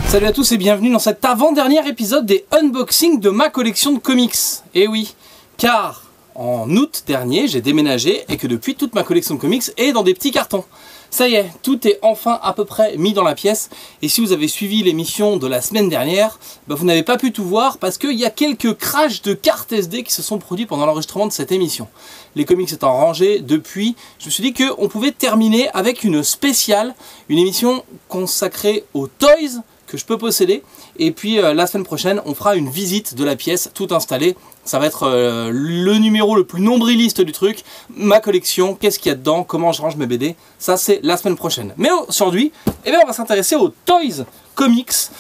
Salut à tous et bienvenue dans cet avant-dernier épisode des unboxings de ma collection de comics. Et oui, car en août dernier, j'ai déménagé et que depuis, toute ma collection de comics est dans des petits cartons. Ça y est, tout est enfin à peu près mis dans la pièce. Et si vous avez suivi l'émission de la semaine dernière, vous n'avez pas pu tout voir parce qu'il y a quelques crashs de cartes SD qui se sont produits pendant l'enregistrement de cette émission. Les comics étant rangés depuis, je me suis dit qu'on pouvait terminer avec une spéciale, une émission consacrée aux toys que je peux posséder. Et puis la semaine prochaine, on fera une visite de la pièce, tout installée. Ça va être le numéro le plus nombriliste du truc, ma collection, qu'est-ce qu'il y a dedans, comment je range mes BD. Ça, c'est la semaine prochaine. Mais aujourd'hui, on va s'intéresser aux Toys Comics.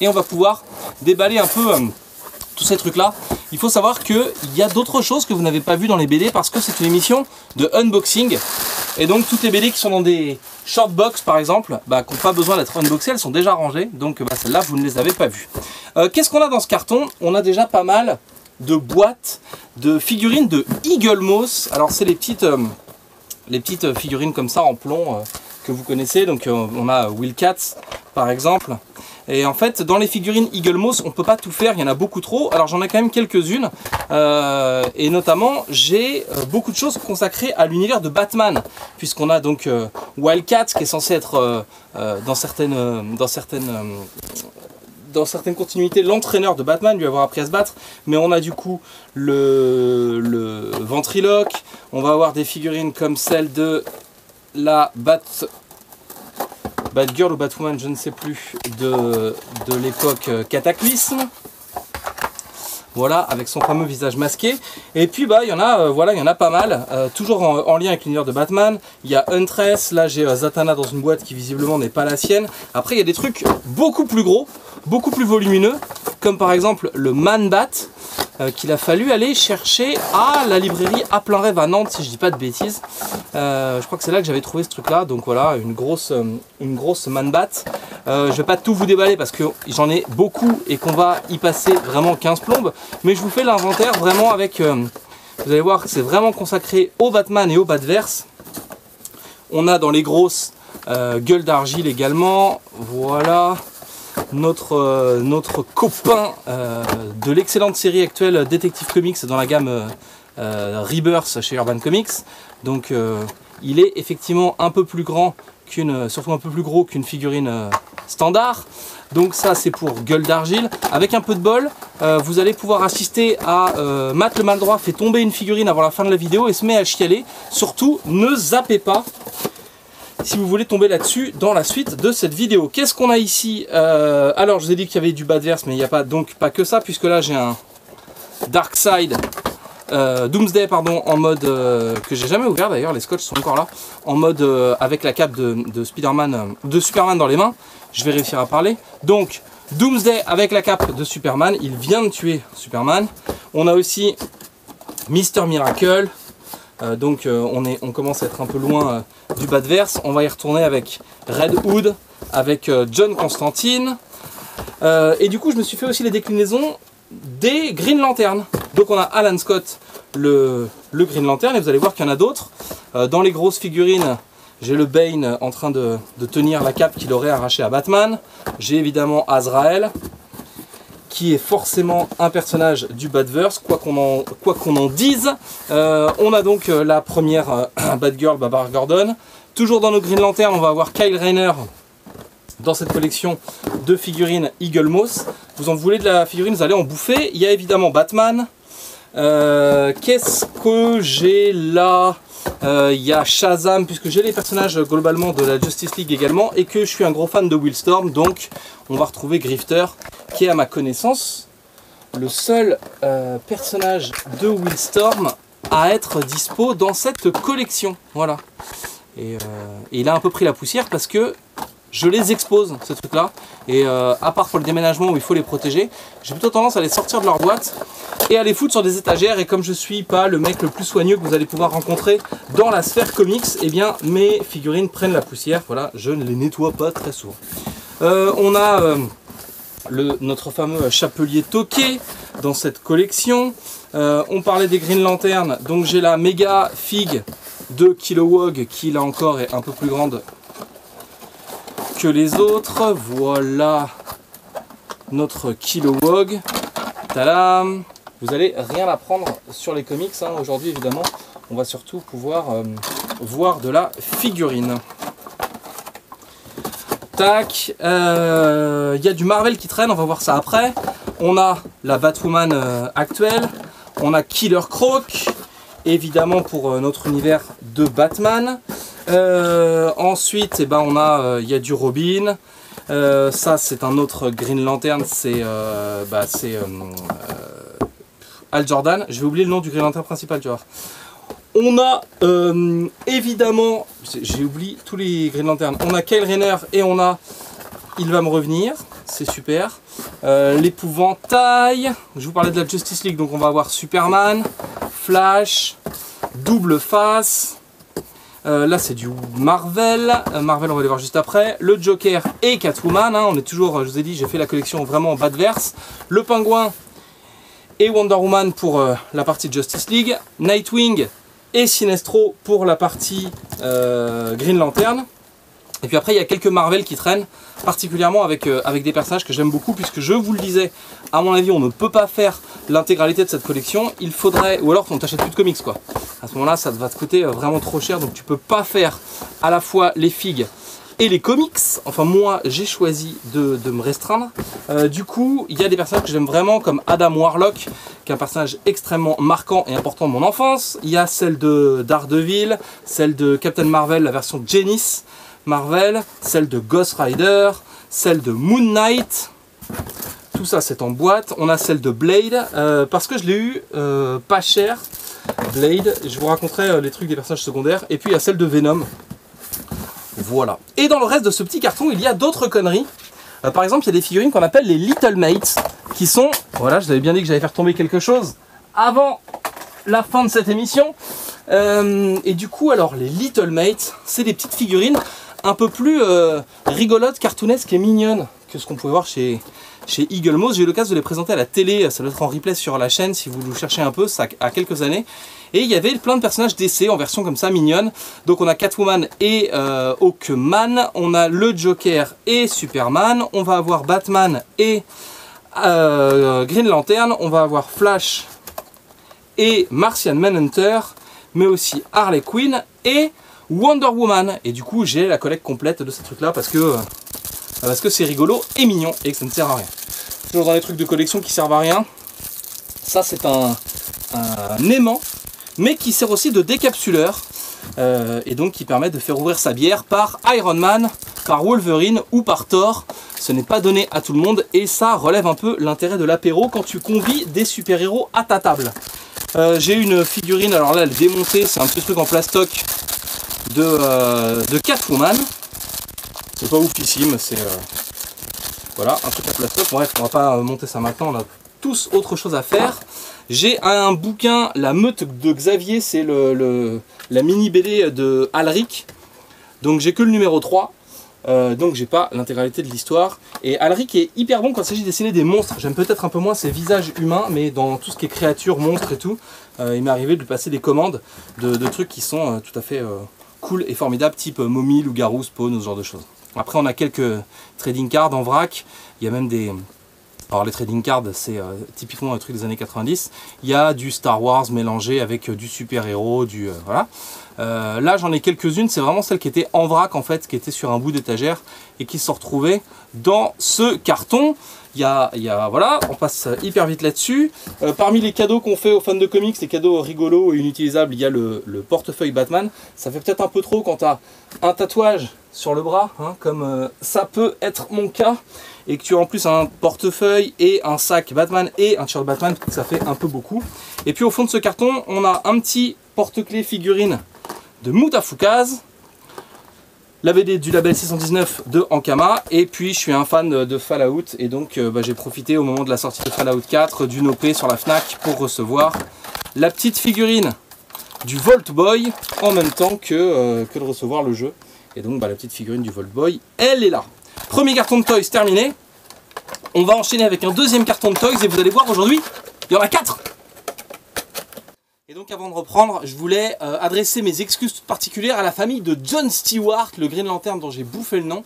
Et on va pouvoir déballer un peu tous ces trucs-là. Il faut savoir qu'il y a d'autres choses que vous n'avez pas vues dans les BD parce que c'est une émission de unboxing. Et donc toutes les BD qui sont dans des short box par exemple, qui n'ont pas besoin d'être unboxées, elles sont déjà rangées. Donc celles-là, vous ne les avez pas vues. Qu'est-ce qu'on a dans ce carton? On a déjà pas mal de boîtes de figurines de Eagle Moss. Alors c'est les petites figurines comme ça en plomb que vous connaissez. Donc on a Wildcats par exemple. Et en fait, dans les figurines Eagle Moss, on ne peut pas tout faire, il y en a beaucoup trop. Alors j'en ai quand même quelques-unes. Et notamment, j'ai beaucoup de choses consacrées à l'univers de Batman. Puisqu'on a donc Wildcats qui est censé être dans certaines continuités l'entraîneur de Batman, lui avoir appris à se battre. Mais on a du coup le ventriloque. On va avoir des figurines comme celle de la Batgirl ou Batwoman, je ne sais plus, de l'époque Cataclysme. Voilà, avec son fameux visage masqué. Et puis il y en a pas mal, toujours en lien avec l'univers de Batman. Il y a Huntress, là j'ai Zatanna dans une boîte qui visiblement n'est pas la sienne. Après il y a des trucs beaucoup plus gros, beaucoup plus volumineux, comme par exemple le Man-Bat, qu'il a fallu aller chercher à la librairie à plein rêve à Nantes, si je dis pas de bêtises. Je crois que c'est là que j'avais trouvé ce truc là. Donc voilà, une grosse Man-Bat. Je vais pas tout vous déballer parce que j'en ai beaucoup et qu'on va y passer vraiment 15 plombes. Mais je vous fais l'inventaire vraiment avec... vous allez voir que c'est vraiment consacré au Batman et au Batverse. On a dans les grosses Gueule d'Argile également. Voilà. Notre copain de l'excellente série actuelle Detective Comics dans la gamme Rebirth chez Urban Comics. Donc il est effectivement un peu plus grand surtout un peu plus gros qu'une figurine standard. Donc ça c'est pour Gueule d'Argile. Avec un peu de bol, vous allez pouvoir assister à Matt le Maldroit fait tomber une figurine avant la fin de la vidéo et se met à chialer. Surtout ne zappez pas si vous voulez tomber là-dessus dans la suite de cette vidéo. Qu'est-ce qu'on a ici? Alors je vous ai dit qu'il y avait du Batverse, mais il n'y a pas que ça, puisque là j'ai un Darkseid Doomsday pardon, en mode que j'ai jamais ouvert d'ailleurs, les scotch sont encore là, en mode avec la cape de Superman dans les mains. Je vais réussir à parler. Donc Doomsday avec la cape de Superman, il vient de tuer Superman. On a aussi Mister Miracle. Donc on commence à être un peu loin du Batverse. On va y retourner avec Red Hood, avec John Constantine. Et du coup je me suis fait aussi les déclinaisons des Green Lantern. Donc on a Alan Scott, le Green Lantern, et vous allez voir qu'il y en a d'autres. Dans les grosses figurines, j'ai le Bane en train de tenir la cape qu'il aurait arrachée à Batman. J'ai évidemment Azrael, qui est forcément un personnage du Batverse, quoi qu'on en dise. On a donc la première Batgirl, Barbara Gordon. Toujours dans nos Green Lantern, on va avoir Kyle Rayner dans cette collection de figurines Eagle Moss. Vous en voulez de la figurine, vous allez en bouffer. Il y a évidemment Batman. Qu'est-ce que j'ai là? Il y a Shazam, puisque j'ai les personnages globalement de la Justice League également, et que je suis un gros fan de Willstorm, donc on va retrouver Grifter, qui est à ma connaissance le seul personnage de Willstorm à être dispo dans cette collection. Voilà. Et il a un peu pris la poussière parce que je les expose, ces trucs là, et à part pour le déménagement où il faut les protéger, j'ai plutôt tendance à les sortir de leur boîte et à les foutre sur des étagères. Et comme je suis pas le mec le plus soigneux que vous allez pouvoir rencontrer dans la sphère comics, et bien mes figurines prennent la poussière. Voilà, je ne les nettoie pas très souvent. On a notre fameux chapelier Tokay dans cette collection. On parlait des Green Lantern, donc j'ai la méga figue de Kilowog qui là encore est un peu plus grande que les autres. Voilà notre Kilowog. Tadam! Vous allez rien apprendre sur les comics hein. Aujourd'hui évidemment on va surtout pouvoir voir de la figurine. Tac, y a du Marvel qui traîne, on va voir ça après. On a la Batwoman actuelle, on a Killer Croc, évidemment pour notre univers de Batman. Ensuite, eh ben, il y a du Robin. Ça c'est un autre Green Lantern, c'est Hal Jordan. Je vais oublier le nom du Green Lantern principal, tu vois. On a évidemment, j'ai oublié tous les Green Lantern. On a Kyle Rayner et on a Il va me revenir, c'est super. L'épouvantail. Je vous parlais de la Justice League, donc on va avoir Superman, Flash, Double Face. Là c'est du Marvel. Marvel on va les voir juste après. Le Joker et Catwoman. Hein, on est toujours, je vous ai dit, j'ai fait la collection vraiment en Batverse. Le Pingouin et Wonder Woman pour la partie Justice League. Nightwing et Sinestro pour la partie Green Lantern. Et puis après il y a quelques Marvel qui traînent, particulièrement avec des personnages que j'aime beaucoup, puisque je vous le disais, à mon avis on ne peut pas faire l'intégralité de cette collection. Il faudrait, ou alors on t'achète plus de comics quoi. À ce moment là ça va te coûter vraiment trop cher, donc tu peux pas faire à la fois les figues et les comics. Enfin moi j'ai choisi de me restreindre. Du coup il y a des personnages que j'aime vraiment, comme Adam Warlock, qui est un personnage extrêmement marquant et important de mon enfance. Il y a celle de Daredevil, celle de Captain Marvel, la version Janice Marvel, celle de Ghost Rider, celle de Moon Knight. Tout ça c'est en boîte. On a celle de Blade, parce que je l'ai eu pas cher. Blade, je vous raconterai les trucs des personnages secondaires. Et puis il y a celle de Venom. Voilà. Et dans le reste de ce petit carton, il y a d'autres conneries. Par exemple, il y a des figurines qu'on appelle les Little Mates, qui sont... Voilà, je vous avais bien dit que j'allais faire tomber quelque chose avant la fin de cette émission. Et du coup, alors, les Little Mates, c'est des petites figurines un peu plus rigolotes, cartoonesques et mignonnes que ce qu'on pouvait voir chez Eagle Moss. J'ai eu l'occasion de les présenter à la télé, ça doit être en replay sur la chaîne si vous le cherchez un peu, ça a quelques années. Et il y avait plein de personnages DC en version comme ça, mignonne. Donc on a Catwoman et Hawkman, on a le Joker et Superman, on va avoir Batman et Green Lantern, on va avoir Flash et Martian Manhunter, mais aussi Harley Quinn et Wonder Woman. Et du coup j'ai la collecte complète de ces trucs là parce que c'est rigolo et mignon et que ça ne sert à rien. Toujours dans les trucs de collection qui servent à rien. Ça c'est un aimant, mais qui sert aussi de décapsuleur, et donc qui permet de faire ouvrir sa bière par Iron Man, par Wolverine ou par Thor. Ce n'est pas donné à tout le monde et ça relève un peu l'intérêt de l'apéro quand tu convies des super-héros à ta table. J'ai une figurine, alors là elle est démontée, c'est un petit truc en plastoc de Catwoman. C'est pas oufissime, c'est voilà, un truc en plastoc. Bref, on va pas monter ça maintenant, on a tous autre chose à faire. J'ai un bouquin, La Meute de Xavier, c'est la mini BD de Alric. Donc j'ai que le numéro 3, donc j'ai pas l'intégralité de l'histoire. Et Alric est hyper bon quand il s'agit de dessiner des monstres. J'aime peut-être un peu moins ses visages humains, mais dans tout ce qui est créatures, monstres et tout, il m'est arrivé de lui passer des commandes de trucs qui sont tout à fait cool et formidables, type momie, loup-garou, spawn, ce genre de choses. Après on a quelques trading cards en vrac, il y a même des... Alors les trading cards c'est typiquement un truc des années 90, il y a du Star Wars mélangé avec du super-héros, du... voilà. Là j'en ai quelques-unes, c'est vraiment celles qui étaient en vrac en fait, qui étaient sur un bout d'étagère et qui se sont retrouvées dans ce carton. Voilà, on passe hyper vite là-dessus. Parmi les cadeaux qu'on fait aux fans de comics, les cadeaux rigolos et inutilisables, il y a le portefeuille Batman. Ça fait peut-être un peu trop quand tu as un tatouage sur le bras, hein, comme ça peut être mon cas, et que tu as en plus un portefeuille et un sac Batman et un t-shirt Batman, ça fait un peu beaucoup. Et puis au fond de ce carton, on a un petit porte-clés figurine de Mutafukaz, la BD du label 619 de Ankama, et puis je suis un fan de Fallout, et donc j'ai profité au moment de la sortie de Fallout 4 d'une OP sur la Fnac pour recevoir la petite figurine du Volt Boy en même temps que de recevoir le jeu. Et donc la petite figurine du Volt Boy, elle est là. Premier carton de Toys terminé. On va enchaîner avec un deuxième carton de Toys et vous allez voir aujourd'hui, il y en a 4. Et donc Donc avant de reprendre, je voulais adresser mes excuses toutes particulières à la famille de Jon Stewart, le Green Lantern dont j'ai bouffé le nom.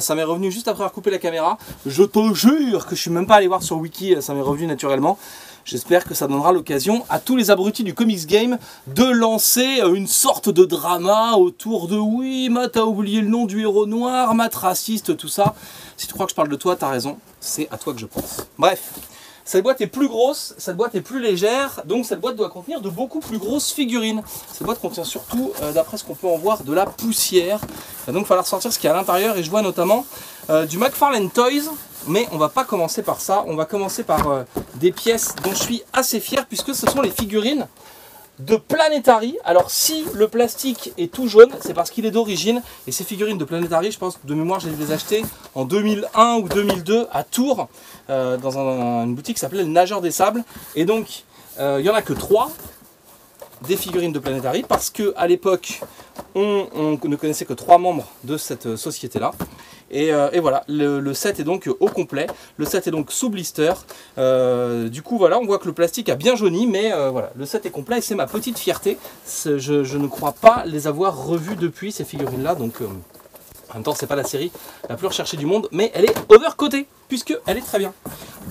Ça m'est revenu juste après avoir coupé la caméra. Je te jure que je suis même pas allé voir sur Wiki, ça m'est revenu naturellement. J'espère que ça donnera l'occasion à tous les abrutis du comics game de lancer une sorte de drama autour de oui, Matt a oublié le nom du héros noir, Matt raciste, tout ça. Si tu crois que je parle de toi, t'as raison, c'est à toi que je pense. Bref. Cette boîte est plus grosse, cette boîte est plus légère, donc cette boîte doit contenir de beaucoup plus grosses figurines. Cette boîte contient surtout, d'après ce qu'on peut en voir, de la poussière. Il va donc falloir sortir ce qu'il y a à l'intérieur et je vois notamment du McFarlane Toys. Mais on va pas commencer par ça, on va commencer par des pièces dont je suis assez fier puisque ce sont les figurines de Planetary. Alors si le plastique est tout jaune, c'est parce qu'il est d'origine. Et ces figurines de Planetary, je pense que de mémoire, j'ai dû les acheter en 2001 ou 2002 à Tours, dans une boutique qui s'appelait le Nageur des Sables. Et donc, il n'y en a que 3 des figurines de Planetary parce qu'à l'époque, on ne connaissait que 3 membres de cette société-là. Et voilà, le set est donc au complet, le set est donc sous blister. Du coup voilà, on voit que le plastique a bien jauni, mais voilà, le set est complet et c'est ma petite fierté. Je ne crois pas les avoir revues depuis ces figurines là, donc en même temps c'est pas la série la plus recherchée du monde, mais elle est overcotée, puisqu'elle est très bien.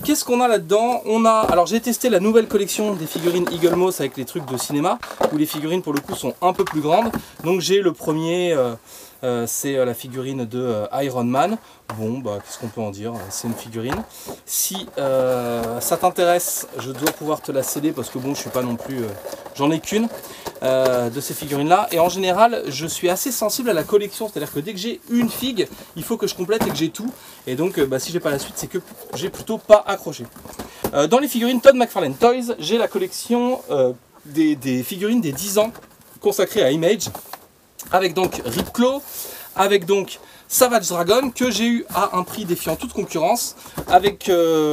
Qu'est-ce qu'on a là-dedans? Alors j'ai testé la nouvelle collection des figurines Eagle Moss avec les trucs de cinéma, où les figurines pour le coup sont un peu plus grandes. Donc j'ai le premier... c'est la figurine de Iron Man. Bon, bah, qu'est-ce qu'on peut en dire? C'est une figurine. Si ça t'intéresse, je dois pouvoir te la céder parce que bon, je suis pas non plus... j'en ai qu'une de ces figurines-là. Et en général, je suis assez sensible à la collection. C'est-à-dire que dès que j'ai une figue, il faut que je complète et que j'ai tout. Et donc, bah, si j'ai pas la suite, c'est que j'ai plutôt pas accroché. Dans les figurines Todd McFarlane Toys, j'ai la collection des figurines des 10 ans consacrées à Image. Avec donc Rip Claw, avec donc Savage Dragon que j'ai eu à un prix défiant toute concurrence, avec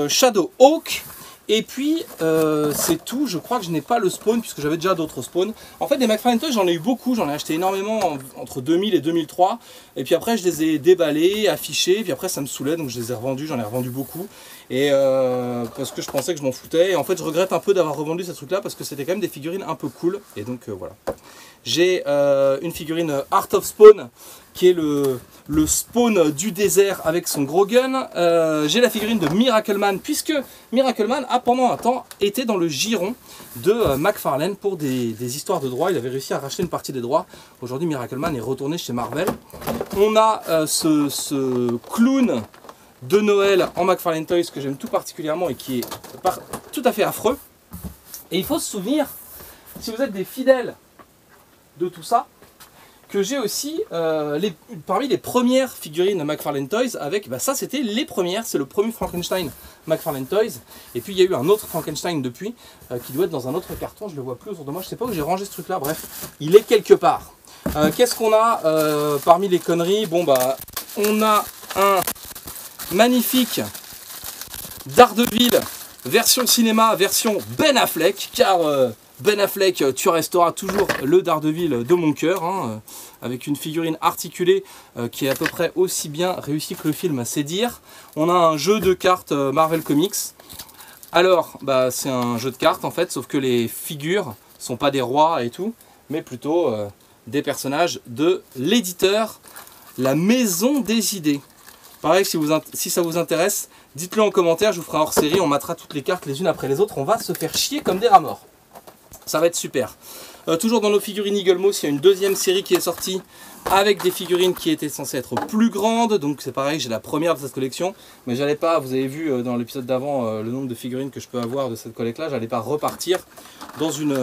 Shadow Hawk, et puis c'est tout. Je crois que je n'ai pas le spawn puisque j'avais déjà d'autres spawns. En fait des McFarlane Toys j'en ai eu beaucoup, j'en ai acheté énormément entre 2000 et 2003, et puis après je les ai déballés, affichés, puis après ça me saoulait donc je les ai revendus, j'en ai revendu beaucoup. Et parce que je pensais que je m'en foutais, et en fait je regrette un peu d'avoir revendu ces trucs là parce que c'était quand même des figurines un peu cool, et donc voilà. J'ai une figurine Art of Spawn qui est le spawn du désert avec son gros gun. J'ai la figurine de Miracle Man puisque Miracle Man a pendant un temps été dans le giron de McFarlane pour des histoires de droits. Il avait réussi à racheter une partie des droits. Aujourd'hui Miracle Man est retourné chez Marvel. On a ce clown de Noël en McFarlane Toys que j'aime tout particulièrement et qui est tout à fait affreux. Et il faut se souvenir, si vous êtes des fidèles de tout ça, que j'ai aussi parmi les premières figurines McFarlane Toys avec, bah ça c'était les premières, c'est le premier Frankenstein McFarlane Toys, et puis il y a eu un autre Frankenstein depuis, qui doit être dans un autre carton, je le vois plus autour de moi, je sais pas où j'ai rangé ce truc là, bref, il est quelque part. Qu'est-ce qu'on a parmi les conneries? Bon bah, on a un magnifique Daredevil, version cinéma, version Ben Affleck, car... Ben Affleck, tu resteras toujours le Daredevil de mon cœur, hein, avec une figurine articulée qui est à peu près aussi bien réussie que le film, c'est dire. On a un jeu de cartes Marvel Comics. Alors, bah, c'est un jeu de cartes en fait, sauf que les figures sont pas des rois et tout, mais plutôt des personnages de l'éditeur, la Maison des Idées. Pareil, si ça vous intéresse, dites-le en commentaire, je vous ferai un hors-série, on matera toutes les cartes les unes après les autres, on va se faire chier comme des rats morts. Ça va être super. Toujours dans nos figurines Eagle Moss, il y a une deuxième série qui est sortie avec des figurines qui étaient censées être plus grandes. Donc c'est pareil, j'ai la première de cette collection. Mais j'allais pas, vous avez vu dans l'épisode d'avant le nombre de figurines que je peux avoir de cette collecte là. J'allais pas repartir dans une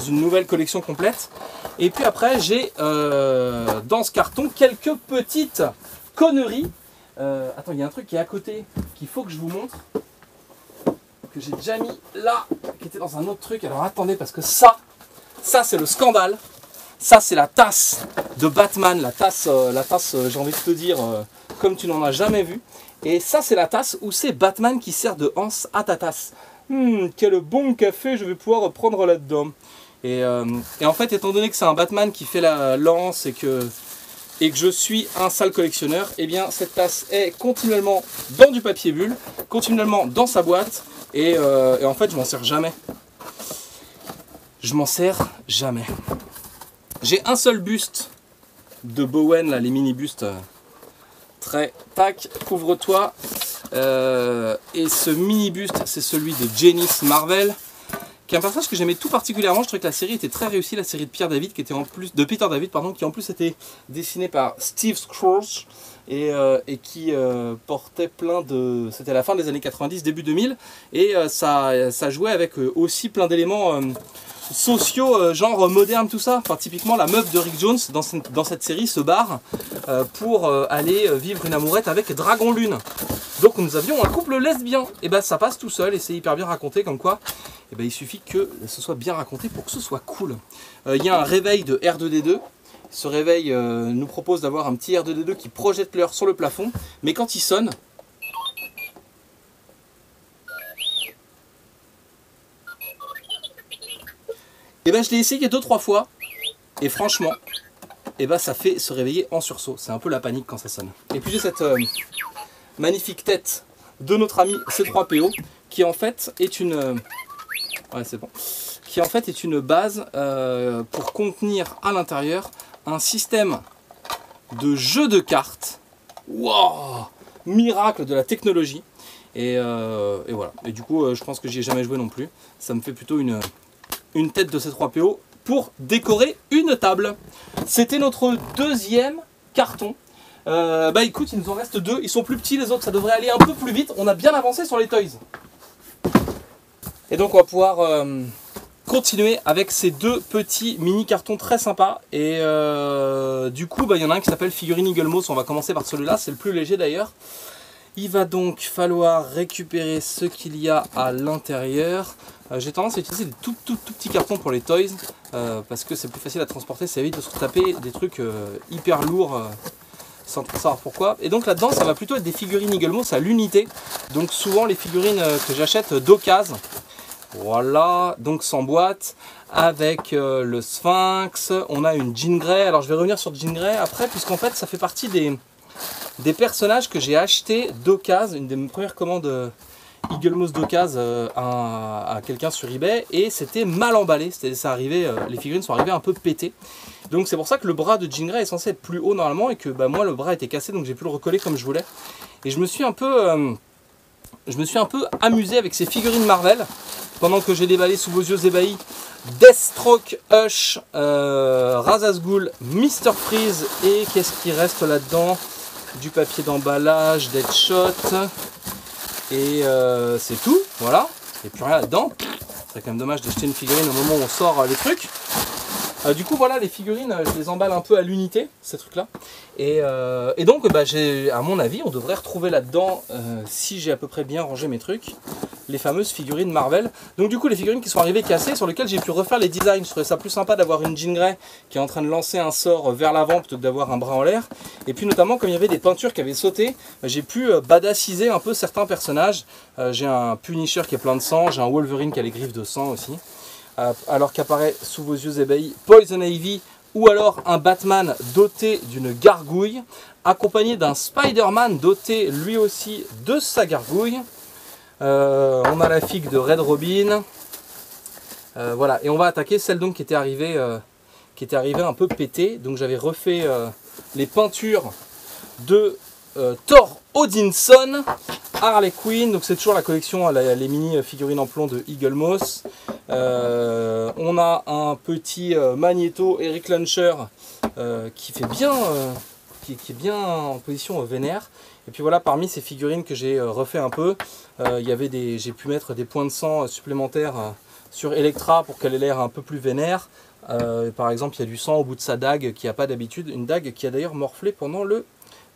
nouvelle collection complète. Et puis après j'ai dans ce carton quelques petites conneries. Attends, il y a un truc qui est à côté qu'il faut que je vous montre. Que j'ai déjà mis là, qui était dans un autre truc. Alors attendez, parce que ça c'est le scandale. Ça c'est la tasse de Batman, la tasse j'ai envie de te dire, comme tu n'en as jamais vu. Et ça c'est la tasse où c'est Batman qui sert de anse à ta tasse. Quel bon café je vais pouvoir prendre là-dedans. Et en fait, étant donné que c'est un Batman qui fait la lance et que je suis un sale collectionneur, et bien cette tasse est continuellement dans du papier bulle, continuellement dans sa boîte. Et en fait je m'en sers jamais. je m'en sers jamais. J'ai un seul buste de Bowen, là, les mini bustes. Très tac, couvre-toi. Et ce mini buste, c'est celui de Janice Marvel, qui est un personnage que j'aimais tout particulièrement. Je trouvais que la série était très réussie, la série de Peter David, qui en plus qui en plus était dessinée par Steve Skroce et qui portait plein de... C'était à la fin des années 90, début 2000, et ça jouait avec aussi plein d'éléments sociaux, genre moderne, tout ça. Enfin, typiquement, la meuf de Rick Jones dans cette série se barre pour aller vivre une amourette avec Dragon Lune. Donc nous avions un couple lesbien. Et ben ça passe tout seul et c'est hyper bien raconté, comme quoi et ben, il suffit que ce soit bien raconté pour que ce soit cool. Il y a un réveil de R2D2. Ce réveil nous propose d'avoir un petit R2D2 qui projette l'heure sur le plafond, mais quand il sonne, et ben je l'ai essayé 2-3 fois, et franchement, et ben ça fait se réveiller en sursaut. C'est un peu la panique quand ça sonne. Et puis j'ai cette magnifique tête de notre ami C3PO, qui en fait est une... ouais, c'est bon. Qui en fait est une base pour contenir à l'intérieur un système de jeu de cartes. Wow, miracle de la technologie. Et voilà. Et du coup, je pense que j'y ai jamais joué non plus. Ça me fait plutôt une tête de C3PO pour décorer une table. C'était notre deuxième carton. Bah écoute, il nous en reste 2. Ils sont plus petits, les autres, ça devrait aller un peu plus vite. On a bien avancé sur les toys. Et donc on va pouvoir continuer avec ces 2 petits mini cartons très sympas. Et du coup, bah, y en a un qui s'appelle Figurine Eagle Moss. On va commencer par celui-là, c'est le plus léger d'ailleurs. Il va donc falloir récupérer ce qu'il y a à l'intérieur. J'ai tendance à utiliser des tout petits cartons pour les toys parce que c'est plus facile à transporter, ça évite de se taper des trucs hyper lourds sans trop savoir pourquoi. Et donc là-dedans, ça va plutôt être des figurines Eagle Moss à l'unité. Donc souvent les figurines que j'achète d'occasion. Voilà, donc sans boîte, avec le Sphinx. On a une Jean Grey. Alors je vais revenir sur Jean Grey après, puisqu'en fait ça fait partie des personnages que j'ai acheté d'occasion. Une des premières commandes Eagle Moss d'occasion à quelqu'un sur eBay, et c'était mal emballé. Ça arrivait, les figurines sont arrivées un peu pétées. Donc c'est pour ça que le bras de Jean Grey est censé être plus haut normalement, et que bah, moi le bras était cassé, donc j'ai pu le recoller comme je voulais. Et je me suis un peu amusé avec ces figurines Marvel pendant que j'ai déballé sous vos yeux ébahis Deathstroke, Hush, Ra's al Ghul, Mr Freeze, et qu'est-ce qui reste là-dedans? Du papier d'emballage, Deadshot, et c'est tout, voilà. Et puis rien là-dedans. C'est quand même dommage d'acheter une figurine au moment où on sort les trucs. Du coup voilà, les figurines, je les emballe un peu à l'unité, ces trucs là. Et donc bah, à mon avis, on devrait retrouver là-dedans, si j'ai à peu près bien rangé mes trucs, les fameuses figurines Marvel. Donc du coup les figurines qui sont arrivées cassées, sur lesquelles j'ai pu refaire les designs. Je trouvais ça plus sympa d'avoir une Jean Grey qui est en train de lancer un sort vers l'avant plutôt que d'avoir un bras en l'air. Et puis notamment comme il y avait des peintures qui avaient sauté, j'ai pu badassiser un peu certains personnages. J'ai un Punisher qui est plein de sang, j'ai un Wolverine qui a les griffes de sang aussi. Alors qu'apparaît sous vos yeux ébahis Poison Ivy, ou alors un Batman doté d'une gargouille, accompagné d'un Spider-Man doté lui aussi de sa gargouille. On a la figue de Red Robin. Voilà, et on va attaquer celle donc qui était arrivée un peu pétée. Donc j'avais refait les peintures de Thor Odinson, Harley Quinn, donc c'est toujours la collection, les mini figurines en plomb de Eagle Moss. On a un petit Magneto Eric Launcher qui fait bien, qui est bien en position vénère. Et puis voilà, parmi ces figurines que j'ai refait un peu, j'ai pu mettre des points de sang supplémentaires sur Elektra pour qu'elle ait l'air un peu plus vénère. Par exemple, il y a du sang au bout de sa dague qui n'a pas d'habitude, une dague qui a d'ailleurs morflé pendant le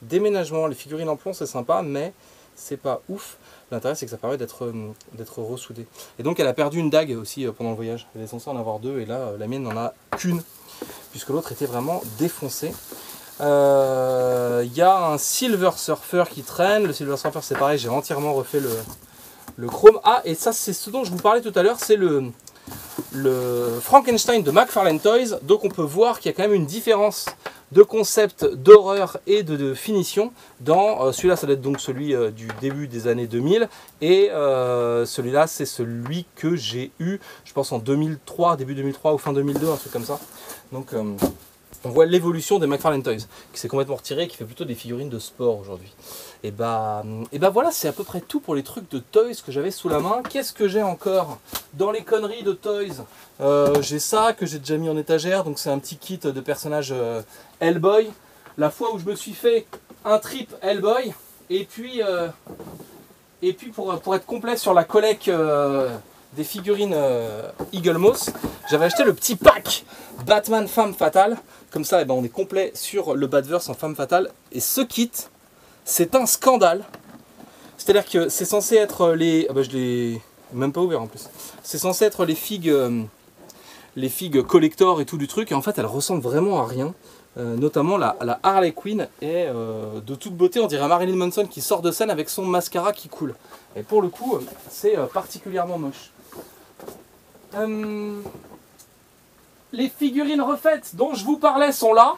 déménagement. Les figurines en plomb c'est sympa, mais c'est pas ouf. L'intérêt c'est que ça permet d'être ressoudé. Et donc elle a perdu une dague aussi pendant le voyage. Elle est censée en avoir 2 et là la mienne n'en a qu'une, puisque l'autre était vraiment défoncée. Il y a un Silver Surfer qui traîne. Le Silver Surfer c'est pareil, j'ai entièrement refait le chrome. Ah, et ça c'est ce dont je vous parlais tout à l'heure, c'est le Frankenstein de McFarlane Toys. Donc on peut voir qu'il y a quand même une différence de concept d'horreur et de finition dans celui-là. Ça doit être donc celui du début des années 2000 et celui-là c'est celui que j'ai eu je pense en 2003, début 2003 ou fin 2002, un truc comme ça. Donc on voit l'évolution des McFarlane Toys qui s'est complètement retiré et qui fait plutôt des figurines de sport aujourd'hui. Et bah voilà, c'est à peu près tout pour les trucs de Toys que j'avais sous la main. Qu'est-ce que j'ai encore dans les conneries de Toys? J'ai ça que j'ai déjà mis en étagère, donc c'est un petit kit de personnages Hellboy. La fois où je me suis fait un trip Hellboy, et puis pour être complet sur la collecte des figurines Eagle Moss, j'avais acheté le petit pack Batman Femme Fatale. Comme ça, on est complet sur le Batverse en Femme Fatale. Et ce kit, c'est un scandale. C'est-à-dire que c'est censé être les... je l'ai même pas ouvert en plus. C'est censé être les figues collector et tout du truc. Et en fait, elles ressemblent vraiment à rien. Notamment la Harley Quinn est de toute beauté. On dirait Marilyn Manson qui sort de scène avec son mascara qui coule. Et pour le coup, c'est particulièrement moche. Les figurines refaites dont je vous parlais sont là.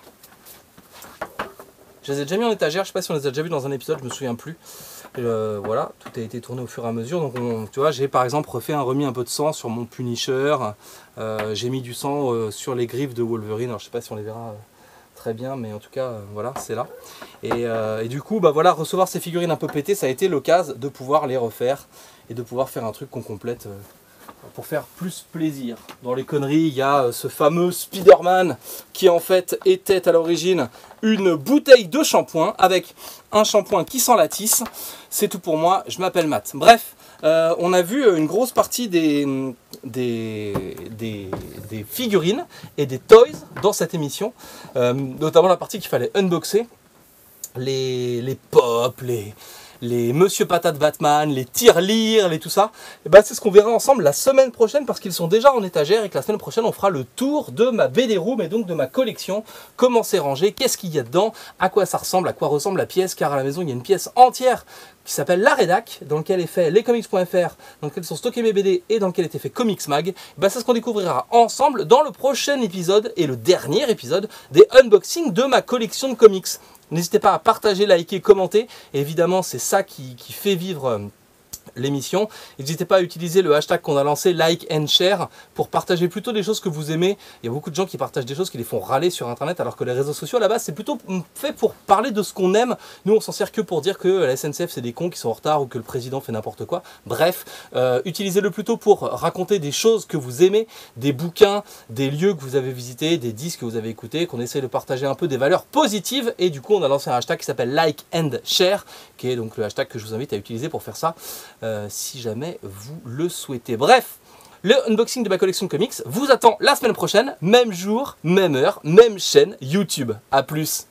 Je les ai déjà mis en étagère, je sais pas si on les a déjà vus dans un épisode, je me souviens plus. Voilà, tout a été tourné au fur et à mesure. Donc tu vois, j'ai par exemple remis un peu de sang sur mon Punisher. J'ai mis du sang sur les griffes de Wolverine. Alors je sais pas si on les verra très bien, mais en tout cas voilà, c'est là. Et du coup, voilà, recevoir ces figurines un peu pétées, ça a été l'occasion de pouvoir les refaire et de pouvoir faire un truc qu'on complète. Pour faire plus plaisir. Dans les conneries, il y a ce fameux Spider-Man qui en fait était à l'origine une bouteille de shampoing avec un shampoing qui sent la tisse. C'est tout pour moi, je m'appelle Matt. Bref, on a vu une grosse partie des figurines et des toys dans cette émission, notamment la partie qu'il fallait unboxer, les pop, les Monsieur Patate Batman, les tirelires, les tout ça, et c'est ce qu'on verra ensemble la semaine prochaine parce qu'ils sont déjà en étagère et que la semaine prochaine on fera le tour de ma BD Room et donc de ma collection, comment c'est rangé, qu'est-ce qu'il y a dedans, à quoi ça ressemble, à quoi ressemble la pièce, car à la maison il y a une pièce entière qui s'appelle la rédac, dans laquelle est fait lescomics.fr, dans lequel sont stockés mes BD et dans lequel était fait Comics Mag. C'est ce qu'on découvrira ensemble dans le prochain épisode et le dernier épisode des unboxings de ma collection de comics. N'hésitez pas à partager, liker, commenter. Et évidemment, c'est ça qui fait vivre l'émission. N'hésitez pas à utiliser le hashtag qu'on a lancé, like and share, pour partager plutôt des choses que vous aimez. Il y a beaucoup de gens qui partagent des choses qui les font râler sur internet, alors que les réseaux sociaux à la base c'est plutôt fait pour parler de ce qu'on aime. Nous on s'en sert que pour dire que la SNCF c'est des cons qui sont en retard ou que le président fait n'importe quoi. Bref, utilisez-le plutôt pour raconter des choses que vous aimez, des bouquins, des lieux que vous avez visités, des disques que vous avez écoutés, qu'on essaie de partager un peu des valeurs positives. Et du coup on a lancé un hashtag qui s'appelle like and share, qui est donc le hashtag que je vous invite à utiliser pour faire ça. Si jamais vous le souhaitez. Bref, le unboxing de ma collection de comics vous attend la semaine prochaine, même jour, même heure, même chaîne YouTube. A plus.